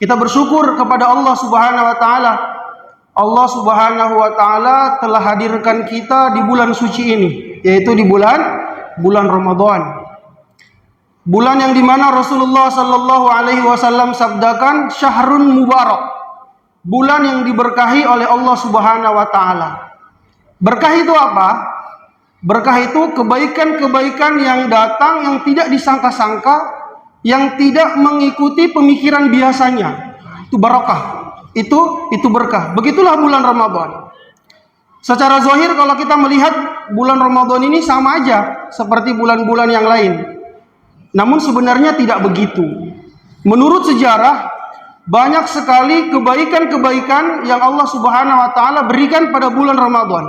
Kita bersyukur kepada Allah Subhanahu wa taala. Allah Subhanahu wa taala telah hadirkan kita di bulan suci ini, yaitu di bulan Ramadan. Bulan yang dimana Rasulullah sallallahu alaihi wasallam sabdakan syahrun mubarak. Bulan yang diberkahi oleh Allah Subhanahu wa taala. Berkah itu apa? Berkah itu kebaikan-kebaikan yang datang yang tidak disangka-sangka, yang tidak mengikuti pemikiran biasanya. Itu barakah. Itu berkah. Begitulah bulan Ramadan. Secara zahir kalau kita melihat bulan Ramadan ini sama aja seperti bulan-bulan yang lain. Namun sebenarnya tidak begitu. Menurut sejarah, banyak sekali kebaikan-kebaikan yang Allah Subhanahu wa taala berikan pada bulan Ramadan.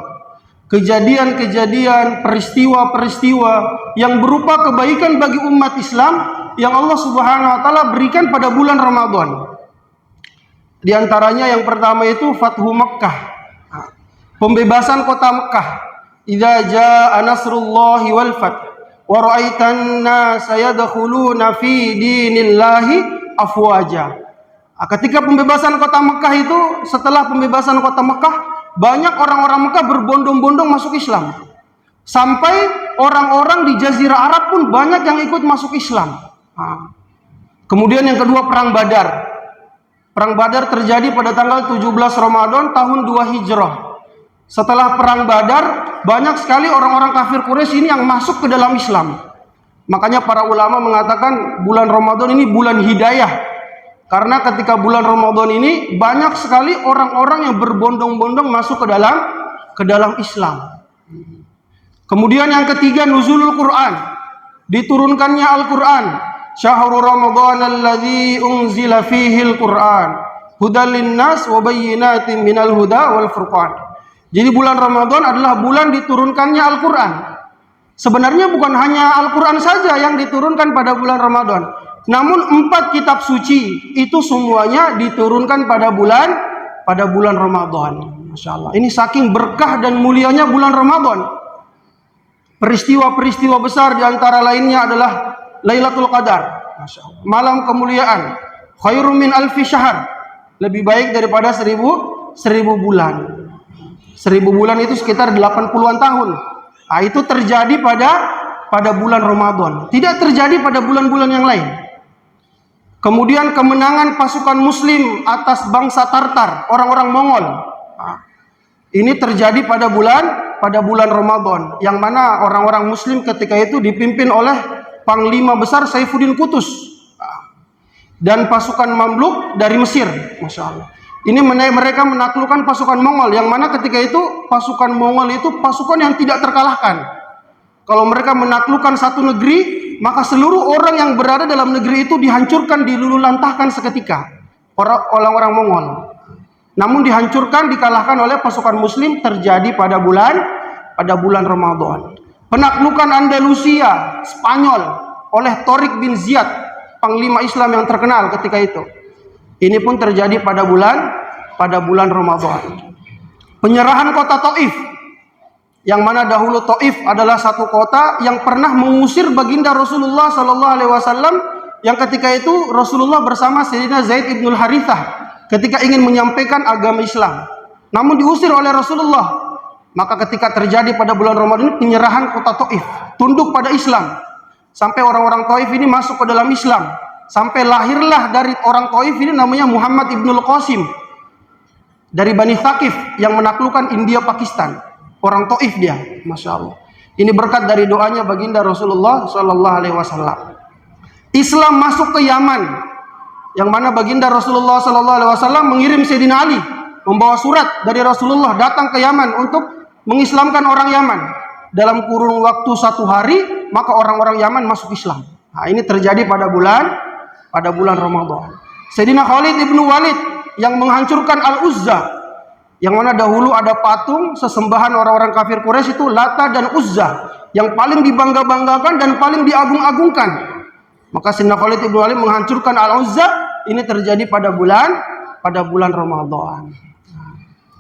Kejadian-kejadian, peristiwa-peristiwa yang berupa kebaikan bagi umat Islam yang Allah Subhanahu wa taala berikan pada bulan Ramadan. Di antaranya yang pertama itu Fathu Makkah. Pembebasan kota Makkah. Idza jaa nasrullahi wal fath wa ra'aitan nasa yadkhuluna fi dinillahi afwaja. Ketika pembebasan kota Makkah itu, setelah pembebasan kota Makkah, banyak orang-orang Makkah berbondong-bondong masuk Islam. Sampai orang-orang di Jazirah Arab pun banyak yang ikut masuk Islam. Kemudian yang kedua Perang Badar. Perang Badar terjadi pada tanggal 17 Ramadan tahun 2 Hijrah. Setelah Perang Badar, banyak sekali orang-orang kafir Quraisy ini yang masuk ke dalam Islam. Makanya para ulama mengatakan bulan Ramadan ini bulan hidayah. Karena ketika bulan Ramadan ini banyak sekali orang-orang yang berbondong-bondong masuk ke dalam Islam. Kemudian yang ketiga nuzulul Quran. Diturunkannya Al-Quran. Syahrul Ramadan alladzi unzila fihil Quran hudal linnas wa bayyinatin minal huda wal furqan. Jadi bulan Ramadan adalah bulan diturunkannya Al-Quran. Sebenarnya bukan hanya Al-Quran saja yang diturunkan pada bulan Ramadan, namun 4 kitab suci itu semuanya diturunkan pada bulan Ramadan. Masya Allah. Ini saking berkah dan mulianya bulan Ramadan. Peristiwa-peristiwa besar diantara lainnya adalah Lailatul Qadar, Masya Allah. Malam kemuliaan, khairum min alfi syahr, lebih baik daripada 1000 bulan. 1000 bulan itu sekitar 80-an tahun. Itu terjadi pada bulan Ramadan. Tidak terjadi pada bulan-bulan yang lain. Kemudian kemenangan pasukan Muslim atas bangsa Tartar, orang-orang Mongol. Ini terjadi pada bulan Ramadan, yang mana orang-orang Muslim ketika itu dipimpin oleh Panglima Besar Saifuddin Qutus dan pasukan Mamluk dari Mesir. Masya Allah. Ini mereka menaklukkan pasukan Mongol, yang mana ketika itu pasukan Mongol itu pasukan yang tidak terkalahkan. Kalau mereka menaklukkan satu negeri, maka seluruh orang yang berada dalam negeri itu dihancurkan, diluluhlantahkan seketika. Orang-orang Mongol. Namun dihancurkan, dikalahkan oleh pasukan Muslim terjadi pada bulan Ramadan. Penaklukan Andalusia, Spanyol oleh Torik bin Ziyad, panglima Islam yang terkenal ketika itu. Ini pun terjadi pada bulan Ramadan. Penyerahan kota Taif, yang mana dahulu Taif adalah satu kota yang pernah mengusir baginda Rasulullah sallallahu alaihi wasallam, yang ketika itu Rasulullah bersama Sayyidina Zaid ibnul Harithah ketika ingin menyampaikan agama Islam. Namun diusir oleh Rasulullah. Maka ketika terjadi pada bulan Ramadan ini penyerahan kota Taif, tunduk pada Islam. Sampai orang-orang Taif ini masuk ke dalam Islam. Sampai lahirlah dari orang Taif ini namanya Muhammad ibnul Qasim. Dari Bani Thaqif yang menaklukkan India Pakistan. Orang Taif dia, Masya Allah. Ini berkat dari doanya baginda Rasulullah sallallahu alaihi wasallam. Islam masuk ke Yaman, yang mana baginda Rasulullah sallallahu alaihi wasallam mengirim Sayyidina Ali membawa surat dari Rasulullah datang ke Yaman untuk mengislamkan orang Yaman. Dalam kurun waktu 1 hari, maka orang-orang Yaman masuk Islam. Ini terjadi pada bulan Ramadan. Sayyidina Khalid ibnu Walid yang menghancurkan Al-Uzza, yang mana dahulu ada patung sesembahan orang-orang kafir Quraisy itu Lata dan Uzza, yang paling dibangga-banggakan dan paling diagung-agungkan. Maka Sayyidina Khalid ibnu Walid menghancurkan Al-Uzza. Ini terjadi pada bulan Ramadan.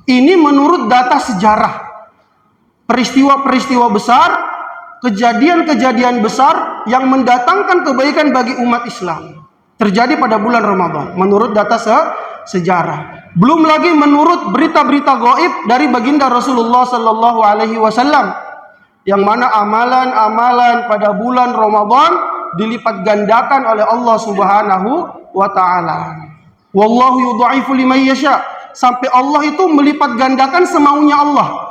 Ini menurut data sejarah. Peristiwa-peristiwa besar, kejadian-kejadian besar yang mendatangkan kebaikan bagi umat Islam terjadi pada bulan Ramadan menurut data sejarah. Belum lagi menurut berita-berita gaib dari baginda Rasulullah sallallahu alaihi wasallam, yang mana amalan-amalan pada bulan Ramadan dilipat gandakan oleh Allah Subhanahu wa taala. Wallahu yudha'ifu liman yasha. Sampai Allah itu melipat gandakan semaunya Allah.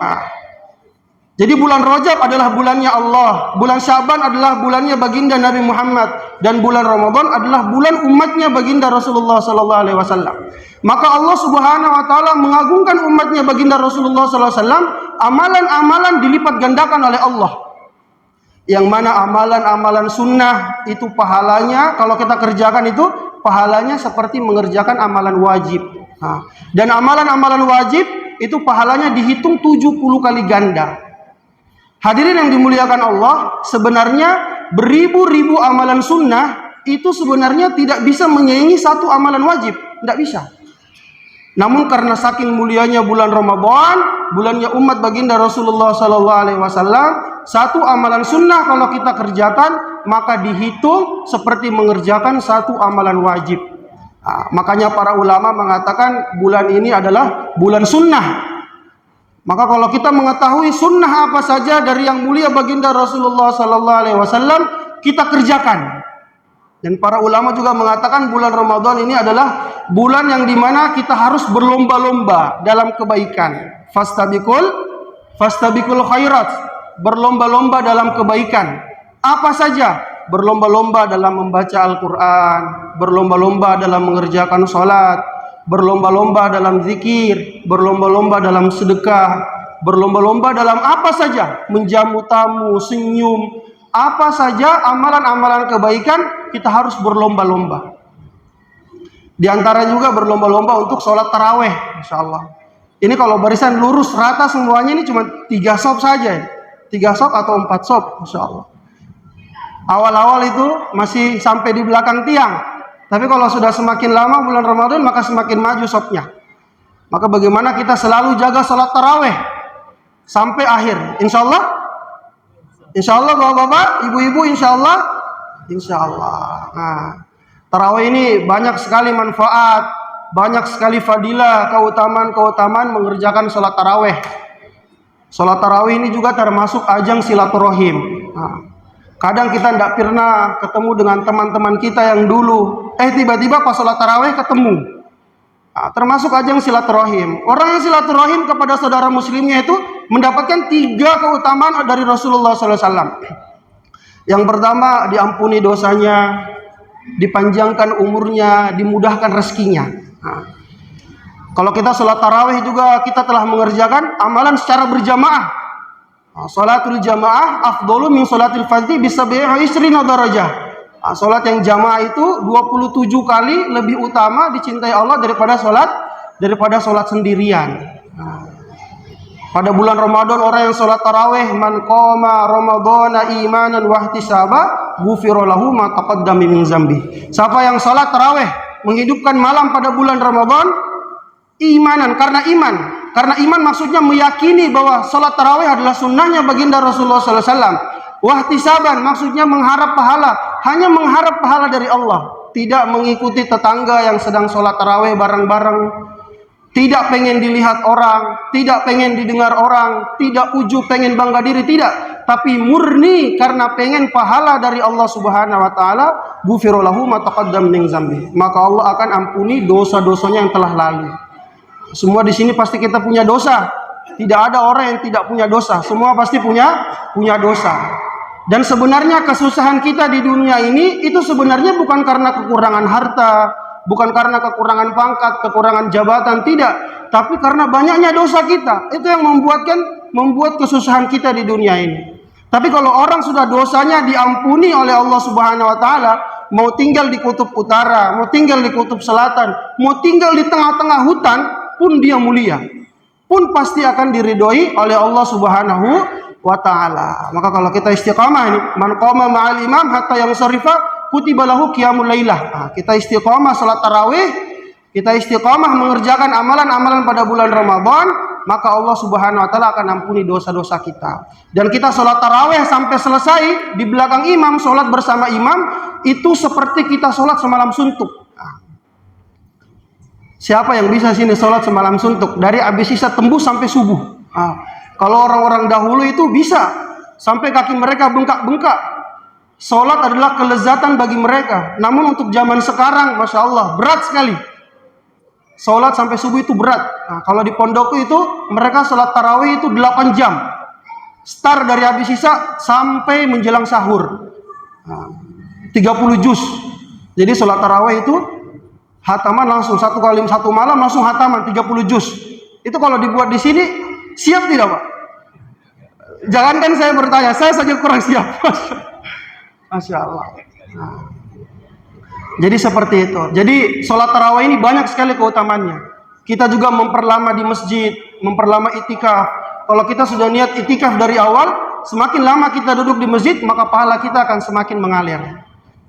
Jadi bulan Rajab adalah bulannya Allah, bulan Syaban adalah bulannya baginda Nabi Muhammad, dan bulan Ramadan adalah bulan umatnya baginda Rasulullah sallallahu alaihi wasallam. Maka Allah Subhanahu wa taala mengagungkan umatnya baginda Rasulullah sallallahu alaihi wasallam, amalan-amalan dilipat gandakan oleh Allah. Yang mana amalan-amalan sunnah itu pahalanya, kalau kita kerjakan itu pahalanya seperti mengerjakan amalan wajib. Dan amalan-amalan wajib itu pahalanya dihitung 70 kali ganda. Hadirin yang dimuliakan Allah, sebenarnya beribu-ribu amalan sunnah itu sebenarnya tidak bisa menyaingi satu amalan wajib, tidak bisa. Namun karena saking mulianya bulan Ramadan, bulannya umat baginda Rasulullah sallallahu alaihi wasallam, satu amalan sunnah kalau kita kerjakan maka dihitung seperti mengerjakan satu amalan wajib. Makanya para ulama mengatakan bulan ini adalah bulan sunnah. Maka kalau kita mengetahui sunnah apa saja dari yang mulia baginda Rasulullah sallallahu alaihi wasallam, kita kerjakan. Dan para ulama juga mengatakan bulan Ramadan ini adalah bulan yang dimana kita harus berlomba-lomba dalam kebaikan. Fastabiqul khairat, berlomba-lomba dalam kebaikan. Apa saja? Berlomba-lomba dalam membaca Al-Quran, berlomba-lomba dalam mengerjakan sholat, berlomba-lomba dalam zikir, berlomba-lomba dalam sedekah, berlomba-lomba dalam apa saja, menjamu tamu, senyum, apa saja amalan-amalan kebaikan kita harus berlomba-lomba. Di antara juga berlomba-lomba untuk sholat taraweh, insya Allah. Ini kalau barisan lurus rata semuanya ini cuma 3 shop saja, 3 shop atau 4 shop, insya Allah. Awal-awal itu masih sampai di belakang tiang. Tapi kalau sudah semakin lama bulan Ramadan maka semakin maju shopnya. Maka bagaimana kita selalu jaga sholat taraweh sampai akhir. Insya Allah bapak-bapak, ibu-ibu insya Allah. Nah, taraweh ini banyak sekali manfaat, banyak sekali fadilah, keutamaan mengerjakan sholat taraweh. Sholat taraweh ini juga termasuk ajang silaturahim. Nah, kadang kita tidak pernah ketemu dengan teman-teman kita yang dulu, tiba-tiba pas sholat taraweh ketemu. Termasuk ajang silaturahim. Orang yang silaturahim kepada saudara muslimnya itu mendapatkan 3 keutamaan dari Rasulullah SAW. Yang pertama, diampuni dosanya, dipanjangkan umurnya, dimudahkan rezekinya. Kalau kita sholat taraweh juga kita telah mengerjakan amalan secara berjamaah. Salatul jamaah afdalu min salatil fardhi bi 27 darajah. Salat yang jamaah itu 27 kali lebih utama dicintai Allah daripada salat sendirian. Pada bulan Ramadan orang yang salat tarawih, man qama ramadhana imanan wa ihtisaba ghufira lahu ma taqaddama min dzambi. Siapa yang salat tarawih menghidupkan malam pada bulan Ramadan imanan, karena iman. Karena iman maksudnya meyakini bahwa salat tarawih adalah sunnahnya baginda Rasulullah SAW. Wahtisaban maksudnya mengharap pahala, hanya mengharap pahala dari Allah, tidak mengikuti tetangga yang sedang salat tarawih bareng-bareng, tidak pengen dilihat orang, tidak pengen didengar orang, tidak ujub pengen bangga diri, tidak, tapi murni karena pengen pahala dari Allah Subhanahu wa taala. Ghufira lahu ma taqaddama min dzambi, maka Allah akan ampuni dosa-dosanya yang telah lalu. Semua di sini pasti kita punya dosa. Tidak ada orang yang tidak punya dosa. Semua pasti punya dosa. Dan sebenarnya kesusahan kita di dunia ini itu sebenarnya bukan karena kekurangan harta, bukan karena kekurangan pangkat, kekurangan jabatan, tidak. Tapi karena banyaknya dosa kita. Itu yang membuat kesusahan kita di dunia ini. Tapi kalau orang sudah dosanya diampuni oleh Allah Subhanahu wa taala, mau tinggal di kutub utara, mau tinggal di kutub selatan, mau tinggal di tengah-tengah hutan, pun dia mulia, pun pasti akan diridhoi oleh Allah Subhanahu wa taala. Maka kalau kita istiqamah ini, man qama ma'al imam hatta yansarifa kutiba lahu qiyamul lailah. Kita istiqamah salat tarawih, kita istiqamah mengerjakan amalan-amalan pada bulan Ramadan, maka Allah Subhanahu wa taala akan ampuni dosa-dosa kita. Dan kita sholat tarawih sampai selesai di belakang imam, sholat bersama imam, itu seperti kita sholat semalam suntuk. Siapa yang bisa sini sholat semalam suntuk dari habis isya tembus sampai subuh? Kalau orang-orang dahulu itu bisa sampai kaki mereka bengkak-bengkak. Sholat adalah kelezatan bagi mereka. Namun untuk zaman sekarang, Masya Allah, berat sekali. Sholat sampai subuh itu berat. Kalau di pondokku itu, mereka sholat tarawih itu 8 jam. Start dari habis isya sampai menjelang sahur. 30 juz. Jadi sholat tarawih itu, hataman langsung, satu malam langsung hataman, 30 juz. Itu kalau dibuat di sini, siap tidak Pak? Jangankan saya bertanya, saya saja kurang siap. Masya Allah. Jadi seperti itu. Jadi sholat tarawih ini banyak sekali keutamaannya. Kita juga memperlama di masjid, memperlama itikaf. Kalau kita sudah niat itikaf dari awal, semakin lama kita duduk di masjid, maka pahala kita akan semakin mengalir.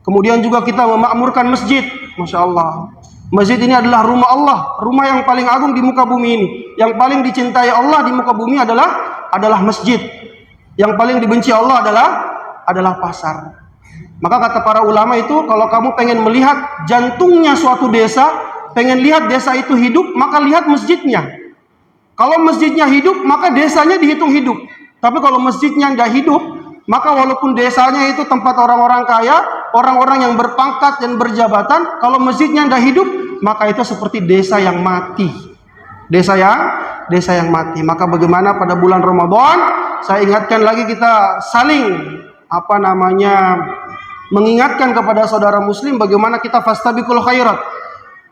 Kemudian juga kita memakmurkan masjid. Masya Allah. Masjid ini adalah rumah Allah, rumah yang paling agung di muka bumi ini. Yang paling dicintai Allah di muka bumi adalah masjid. Yang paling dibenci Allah adalah pasar. Maka kata para ulama itu, kalau kamu pengen melihat jantungnya suatu desa, pengen lihat desa itu hidup, maka lihat masjidnya. Kalau masjidnya hidup, maka desanya dihitung hidup. Tapi kalau masjidnya nggak hidup, maka walaupun desanya itu tempat orang-orang kaya, orang-orang yang berpangkat dan berjabatan, kalau masjidnya nggak hidup, maka itu seperti desa yang mati. Desa yang mati. Maka bagaimana pada bulan Ramadan, saya ingatkan lagi kita saling mengingatkan kepada saudara muslim bagaimana kita fastabiqul khairat,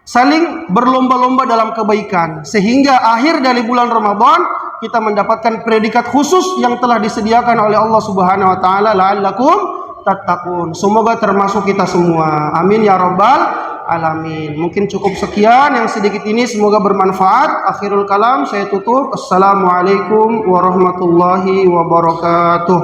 saling berlomba-lomba dalam kebaikan, sehingga akhir dari bulan Ramadan kita mendapatkan predikat khusus yang telah disediakan oleh Allah Subhanahu wa taala, la'allakum tattaqun. Semoga termasuk kita semua. Amin ya rabbal alamin. Mungkin cukup sekian yang sedikit ini, semoga bermanfaat. Akhirul kalam saya tutup. Assalamualaikum warahmatullahi wabarakatuh.